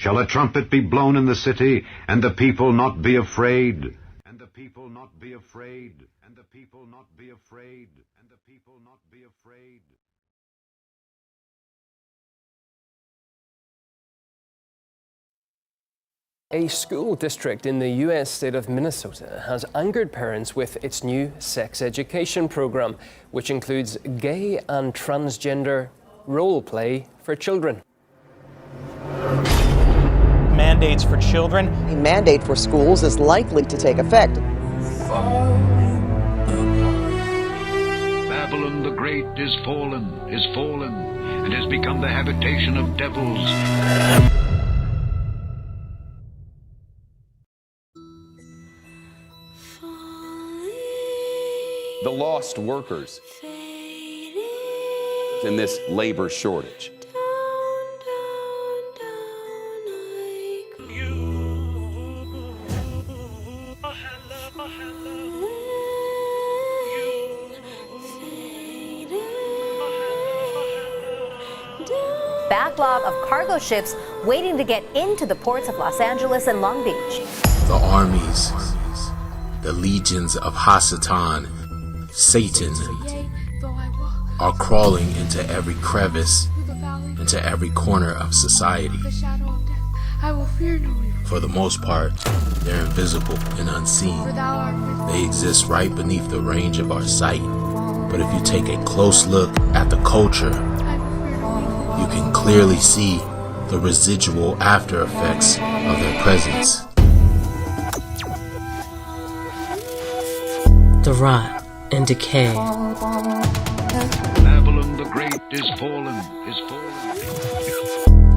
shall a trumpet be blown in the city, and the people not be afraid. And the people not be afraid. And the people not be afraid. And the people not be afraid. A school district in the U.S. state of Minnesota has angered parents with its new sex education program, which includes gay and transgender role play for children. Mandates for children. A mandate for schools is likely to take effect. Babylon the Great is fallen, and has become the habitation of devils. The lost workers in this labor shortage. Backlog of cargo ships waiting to get into the ports of Los Angeles and Long Beach. The armies, the legions of Hasatan, Satan, are crawling into every crevice, into every corner of society. For the most part, they're invisible and unseen. They exist right beneath the range of our sight. But if you take a close look at the culture, you can clearly see the residual after effects of their presence. The rot and decay. Babylon the Great is fallen,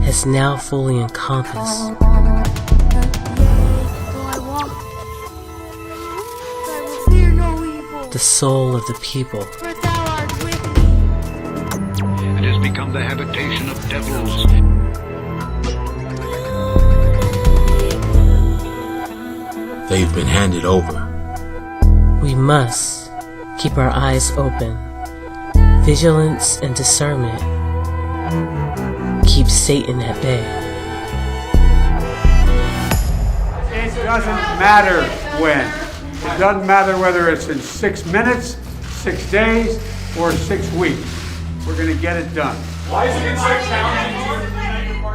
has now fully encompassed the soul of the people. and has become the habitation of devils. They've been handed over. We must keep our eyes open. Vigilance and discernment keep Satan at bay. It doesn't matter when. It doesn't matter whether it's in 6 minutes, 6 days, or 6 weeks. We're going to get it done. Why is it so challenging?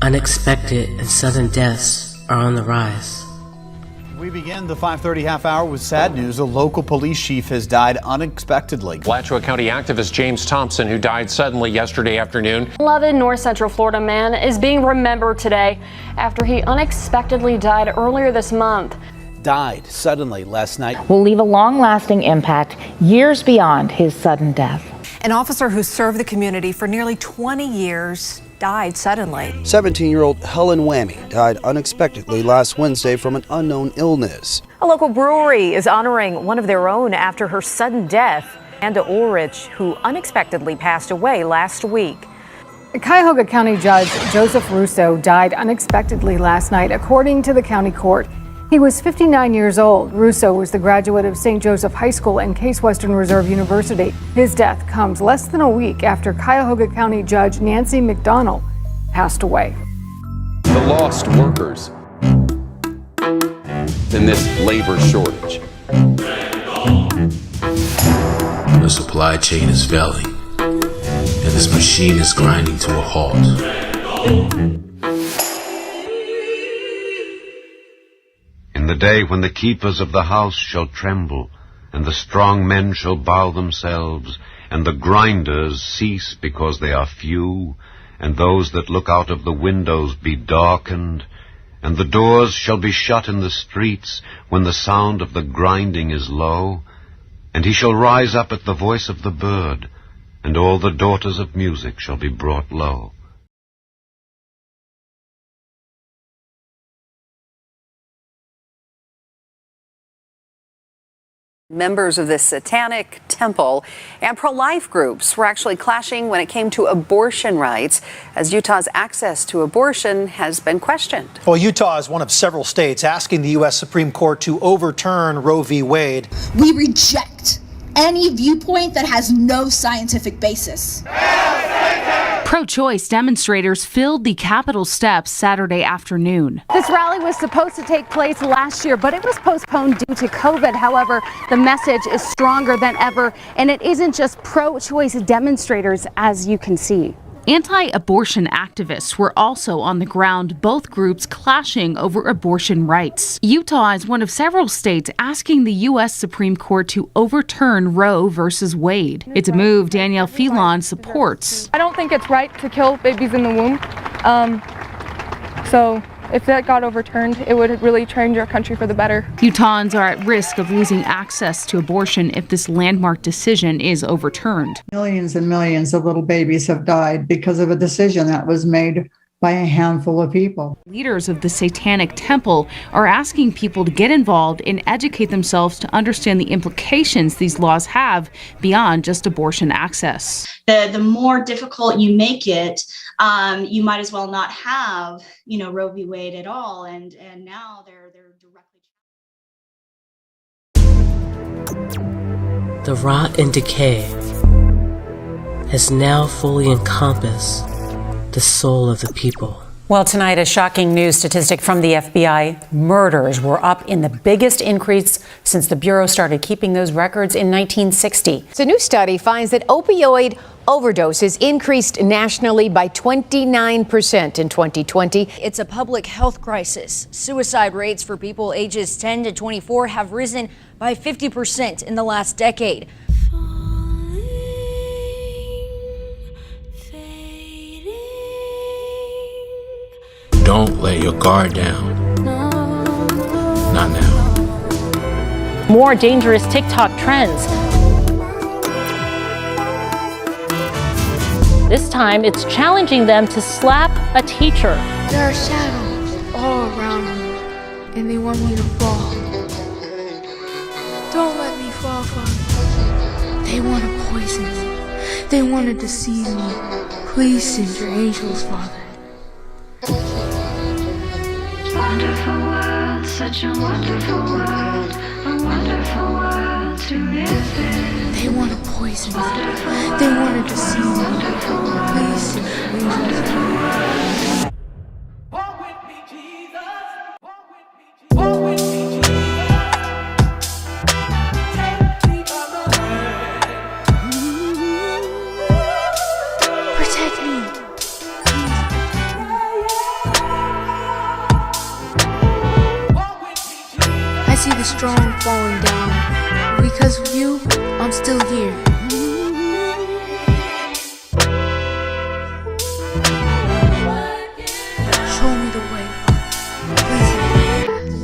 Unexpected and sudden deaths are on the rise. We begin the 5:30 half hour with sad news. A local police chief has died unexpectedly. Alachua County activist James Thompson, who died suddenly yesterday afternoon. 11 North Central Florida man is being remembered today after he unexpectedly died earlier this month. Died suddenly last night. Will leave a long-lasting impact years beyond his sudden death. An officer who served the community for nearly 20 years died suddenly. 17-year-old Helen Whammy died unexpectedly last Wednesday from an unknown illness. A local brewery is honoring one of their own after her sudden death. Amanda Ulrich, who unexpectedly passed away last week. Cuyahoga County Judge Joseph Russo died unexpectedly last night, according to the county court. He was 59 years old. Russo was the graduate of St. Joseph High School and Case Western Reserve University. His death comes less than a week after Cuyahoga County Judge Nancy McDonald passed away. The lost workers in this labor shortage. The supply chain is failing, and this machine is grinding to a halt. In the day when the keepers of the house shall tremble, and the strong men shall bow themselves, and the grinders cease because they are few, and those that look out of the windows be darkened, and the doors shall be shut in the streets when the sound of the grinding is low, and he shall rise up at the voice of the bird, and all the daughters of music shall be brought low. Members of this satanic temple and pro-life groups were actually clashing when it came to abortion rights, as Utah's access to abortion has been questioned. Well, Utah is one of several states asking the U.S. Supreme Court to overturn Roe v. Wade. We reject any viewpoint that has no scientific basis. Pro-choice demonstrators filled the Capitol steps Saturday afternoon. This rally was supposed to take place last year, but it was postponed due to COVID. However, the message is stronger than ever, and it isn't just pro-choice demonstrators, as you can see. Anti-abortion activists were also on the ground, both groups clashing over abortion rights. Utah is one of several states asking the U.S. Supreme Court to overturn Roe versus Wade. It's a move Danielle Phelan supports. I don't think it's right to kill babies in the womb. So if that got overturned, it would really change our country for the better. Utahns are at risk of losing access to abortion if this landmark decision is overturned. Millions and millions of little babies have died because of a decision that was made by a handful of people. Leaders of the Satanic Temple are asking people to get involved and educate themselves to understand the implications these laws have beyond just abortion access. The more difficult you make it, you might as well not have, Roe v. Wade at all. And now they're directly. The rot and decay has now fully encompassed the soul of the people. Well, tonight, a shocking new statistic from the FBI. Murders were up in the biggest increase since the Bureau started keeping those records in 1960. A new study finds that opioid overdoses increased nationally by 29% in 2020. It's a public health crisis. Suicide rates for people ages 10 to 24 have risen by 50% in the last decade. Don't let your guard down. Not now. More dangerous TikTok trends. This time, it's challenging them to slap a teacher. There are shadows all around me, and they want me to fall. Don't let me fall, Father. They want to poison me. They want to deceive me. Please send your angels, Father. Wonderful world, such a wonderful world, a wonderful world to live in. They want to poison me. They want to deceive me. Please send your angels. Walk with me, Jesus. Walk with me, Jesus. Walk with me, Jesus. Take me by the hand. Protect me. I see the strong falling down. Because of you, I'm still here. Show me the way. Please let me pass.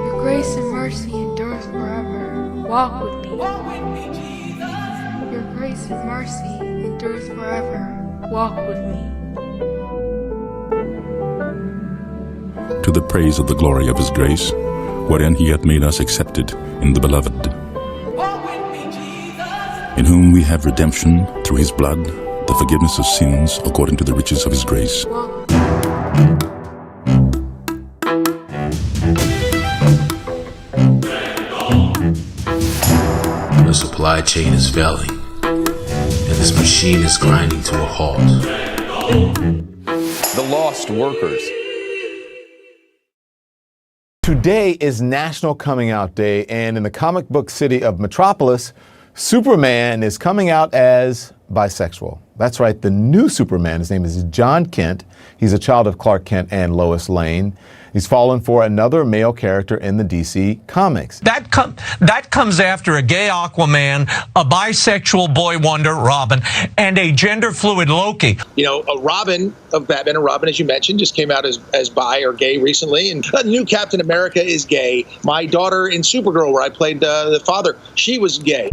Your grace and mercy endures forever. Walk with me. Walk with me, Jesus. Your grace and mercy endures forever. Walk with me. To the praise of the glory of his grace, wherein he hath made us accepted in the beloved, in whom we have redemption through his blood, the forgiveness of sins according to the riches of his grace. The supply chain is failing, and this machine is grinding to a halt. The lost workers. Today is National Coming Out Day, and in the comic book city of Metropolis, Superman is coming out as bisexual. That's right, the new Superman. His name is John Kent. He's a child of Clark Kent and Lois Lane. He's fallen for another male character in the DC comics. That comes after a gay Aquaman, a bisexual boy wonder, Robin, and a gender-fluid Loki. You know, a Robin of Batman and Robin, as you mentioned, just came out as bi or gay recently. And a new Captain America is gay. My daughter in Supergirl, where I played the father, she was gay.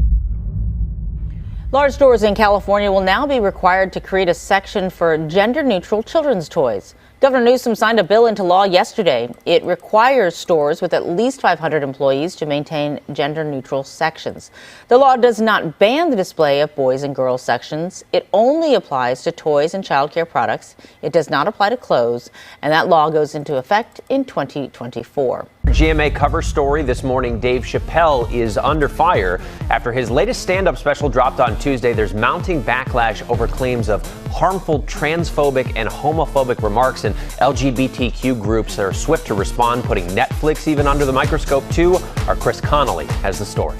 Large stores in California will now be required to create a section for gender-neutral children's toys. Governor Newsom signed a bill into law yesterday. It requires stores with at least 500 employees to maintain gender-neutral sections. The law does not ban the display of boys and girls sections. It only applies to toys and child care products. It does not apply to clothes, and that law goes into effect in 2024. GMA cover story this morning. Dave Chappelle is under fire after his latest stand-up special dropped on Tuesday. There's mounting backlash over claims of harmful transphobic and homophobic remarks, and LGBTQ groups are swift to respond, putting Netflix even under the microscope too. Our Chris Connolly has the story.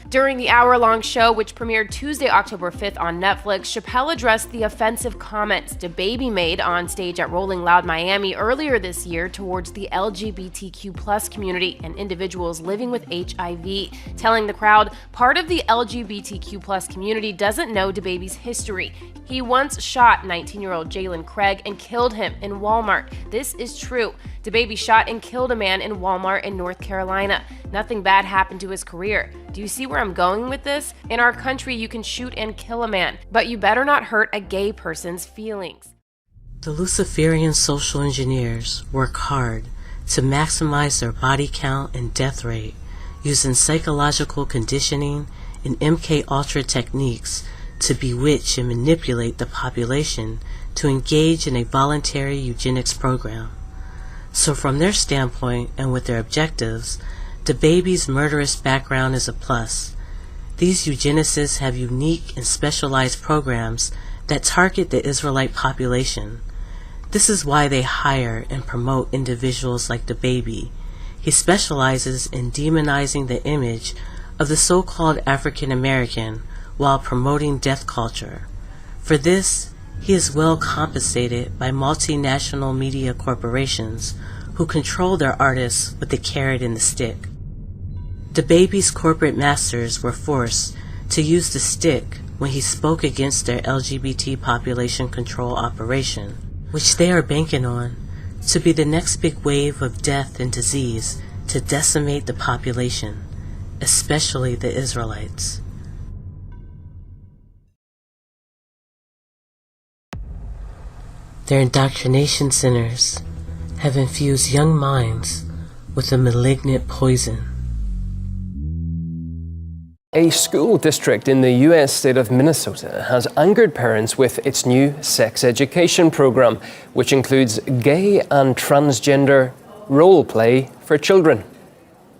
During the hour-long show, which premiered Tuesday, October 5th on Netflix, Chappelle addressed the offensive comments DaBaby made on stage at Rolling Loud Miami earlier this year towards the LGBTQ+ community and individuals living with HIV, telling the crowd part of the LGBTQ+ community doesn't know DaBaby's history. He once shot 19-year-old Jalen Craig and killed him in Walmart. This is true. DaBaby shot and killed a man in Walmart in North Carolina. Nothing bad happened to his career. Do you see where I'm going with this? In our country, you can shoot and kill a man, but you better not hurt a gay person's feelings. The Luciferian social engineers work hard to maximize their body count and death rate using psychological conditioning and MK Ultra techniques to bewitch and manipulate the population to engage in a voluntary eugenics program. So from their standpoint and with their objectives, DaBaby's murderous background is a plus. These eugenicists have unique and specialized programs that target the Israelite population. This is why they hire and promote individuals like DaBaby. He specializes in demonizing the image of the so-called African American while promoting death culture. For this, he is well compensated by multinational media corporations who control their artists with the carrot and the stick. DaBaby's corporate masters were forced to use the stick when he spoke against their LGBT population control operation, which they are banking on to be the next big wave of death and disease to decimate the population, especially the Israelites. Their indoctrination centers have infused young minds with a malignant poison. A school district in the U.S. state of Minnesota has angered parents with its new sex education program, which includes gay and transgender role play for children.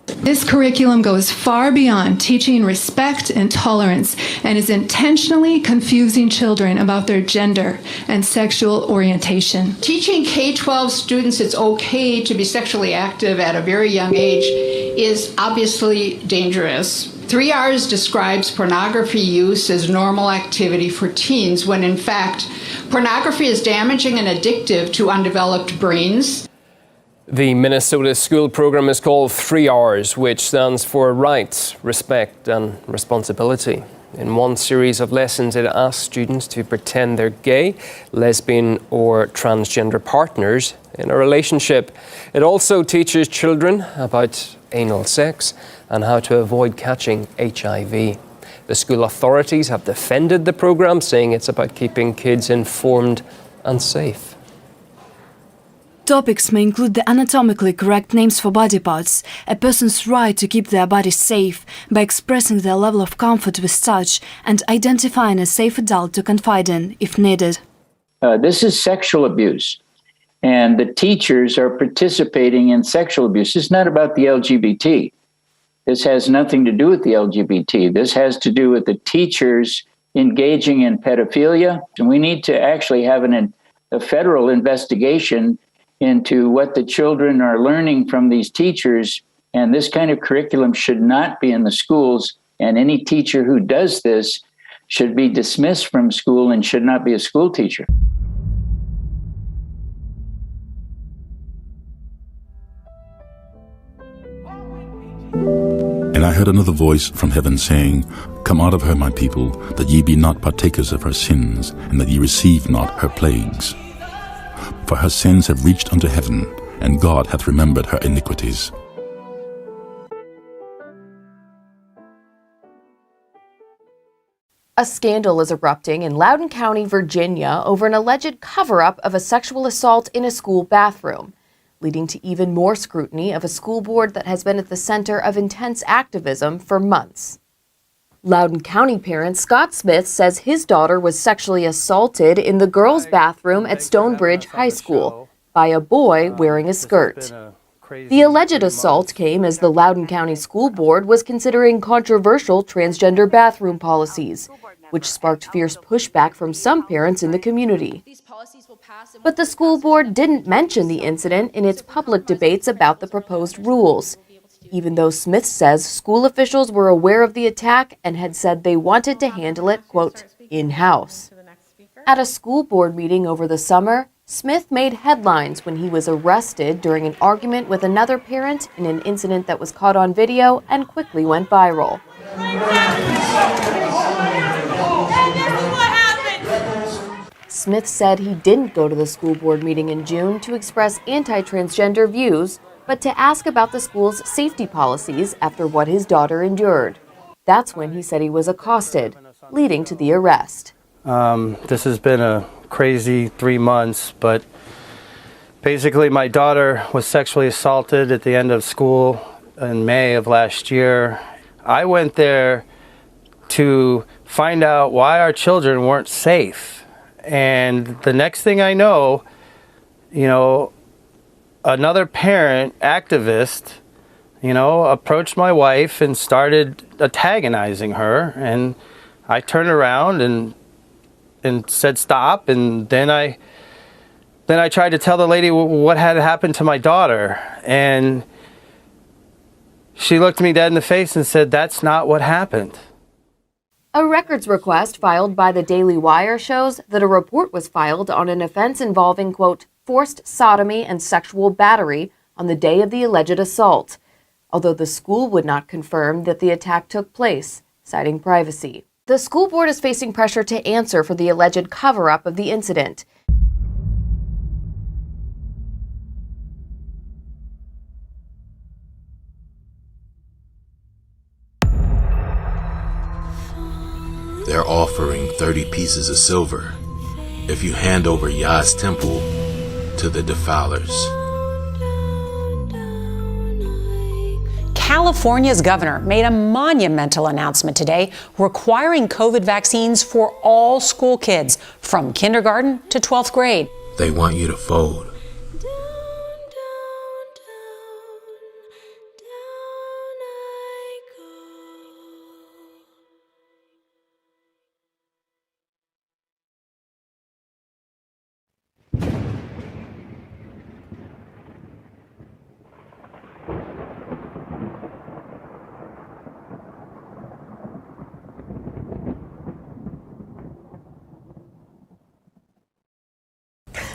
This curriculum goes far beyond teaching respect and tolerance and is intentionally confusing children about their gender and sexual orientation. Teaching K-12 students it's okay to be sexually active at a very young age is obviously dangerous. 3 R's describes pornography use as normal activity for teens when in fact pornography is damaging and addictive to undeveloped brains. The Minnesota school program is called 3 R's, which stands for rights, respect, and responsibility. In one series of lessons, it asks students to pretend they're gay, lesbian, or transgender partners in a relationship. It also teaches children about anal sex and how to avoid catching HIV. The school authorities have defended the program, saying it's about keeping kids informed and safe. Topics may include the anatomically correct names for body parts, a person's right to keep their body safe by expressing their level of comfort with touch, and identifying a safe adult to confide in if needed. This is sexual abuse, and the teachers are participating in sexual abuse. It's not about the LGBT. This has nothing to do with the LGBT. This has to do with the teachers engaging in pedophilia, and we need to actually have a federal investigation into what the children are learning from these teachers, and this kind of curriculum should not be in the schools, and any teacher who does this should be dismissed from school and should not be a school teacher. And I heard another voice from heaven saying, Come out of her, my people, that ye be not partakers of her sins, and that ye receive not her plagues. For her sins have reached unto heaven, and God hath remembered her iniquities. A scandal is erupting in Loudoun County, Virginia, over an alleged cover-up of a sexual assault in a school bathroom, leading to even more scrutiny of a school board that has been at the center of intense activism for months. Loudoun County parent Scott Smith says his daughter was sexually assaulted in the girls' bathroom at Stonebridge High School by a boy wearing a skirt. The alleged assault came as the Loudoun County School Board was considering controversial transgender bathroom policies, which sparked fierce pushback from some parents in the community. But the school board didn't mention the incident in its public debates about the proposed rules, even though Smith says school officials were aware of the attack and had said they wanted to handle it, quote, in-house. At a school board meeting over the summer, Smith made headlines when he was arrested during an argument with another parent in an incident that was caught on video and quickly went viral. Smith said he didn't go to the school board meeting in June to express anti-transgender views, but to ask about the school's safety policies after what his daughter endured. That's when he said he was accosted, leading to the arrest. This has been a crazy 3 months, but basically my daughter was sexually assaulted at the end of school in May of last year. I went there to find out why our children weren't safe. And the next thing I know, another parent, activist, approached my wife and started antagonizing her. And I turned around and said stop, and then I tried to tell the lady what had happened to my daughter, and she looked me dead in the face and said, "That's not what happened." A records request filed by the Daily Wire shows that a report was filed on an offense involving, quote, forced sodomy and sexual battery on the day of the alleged assault, although the school would not confirm that the attack took place, citing privacy. The school board is facing pressure to answer for the alleged cover-up of the incident. They're offering 30 pieces of silver if you hand over Yah's temple to the defilers. California's governor made a monumental announcement today requiring COVID vaccines for all school kids from kindergarten to 12th grade. They want you to fold.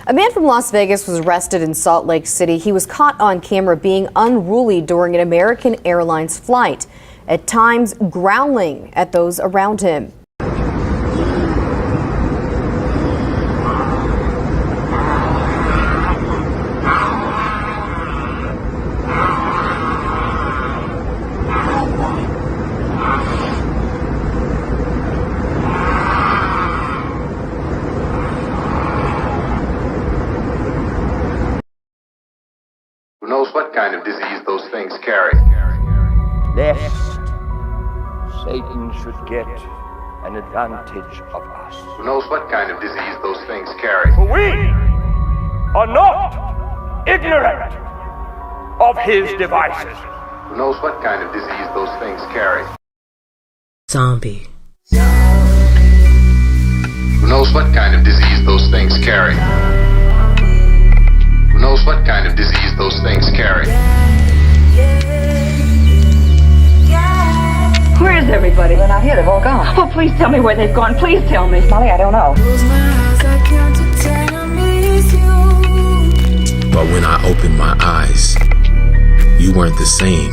A man from Las Vegas was arrested in Salt Lake City. He was caught on camera being unruly during an American Airlines flight, at times growling at those around him. Who knows what kind of disease those things carry? Lest Satan should get an advantage of us. Who knows what kind of disease those things carry? For we are not ignorant of his devices. Who knows what kind of disease those things carry? Zombie. Who knows what kind of disease those things carry? Who knows what kind of disease those things carry? Where is everybody? They're not here. They've all gone. Oh, please tell me where they've gone. Please tell me. Molly, I don't know. But when I opened my eyes, you weren't the same.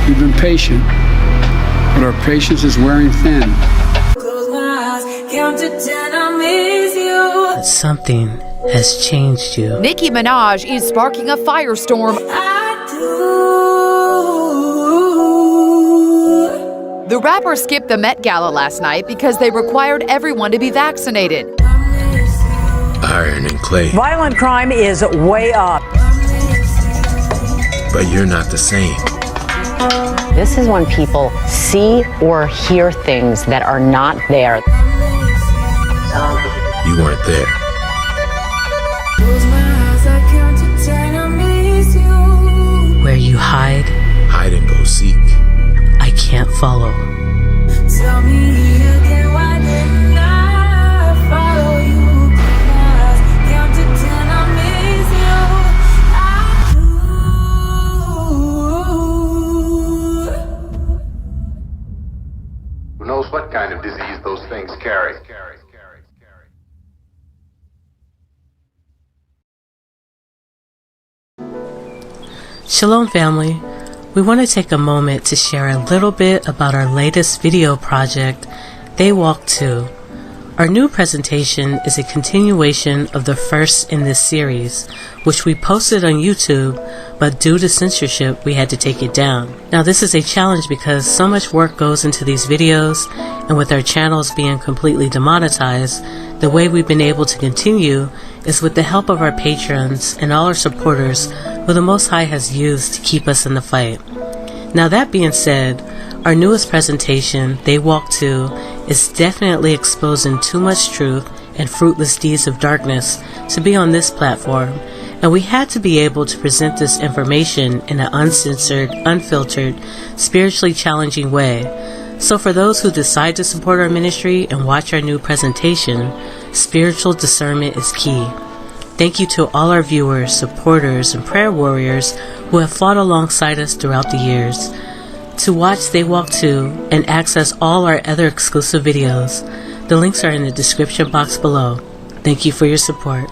You've been patient, but our patience is wearing thin. But something has changed you. Nicki Minaj is sparking a firestorm. The rapper skipped the Met Gala last night because they required everyone to be vaccinated. Iron and clay. Violent crime is way up. But you're not the same. This is when people see or hear things that are not there. You weren't there. you hide, hide and go seek. I can't follow. Tell me again, why didn't I follow you? 'Cause count to 10, I miss you. I do. Who knows what kind of disease those things carry? Shalom family, we want to take a moment to share a little bit about our latest video project, They Walk Too. Our new presentation is a continuation of the first in this series, which we posted on YouTube, but due to censorship we had to take it down. Now this is a challenge because so much work goes into these videos, and with our channels being completely demonetized, the way we've been able to continue is with the help of our patrons and all our supporters who the Most High has used to keep us in the fight. Now that being said, our newest presentation, They Walk Too, is definitely exposing too much truth and fruitless deeds of darkness to be on this platform, and we had to be able to present this information in an uncensored, unfiltered, spiritually challenging way. So for those who decide to support our ministry and watch our new presentation, spiritual discernment is key. Thank you to all our viewers, supporters, and prayer warriors who have fought alongside us throughout the years. To watch They Walk Too and access all our other exclusive videos, the links are in the description box below. Thank you for your support.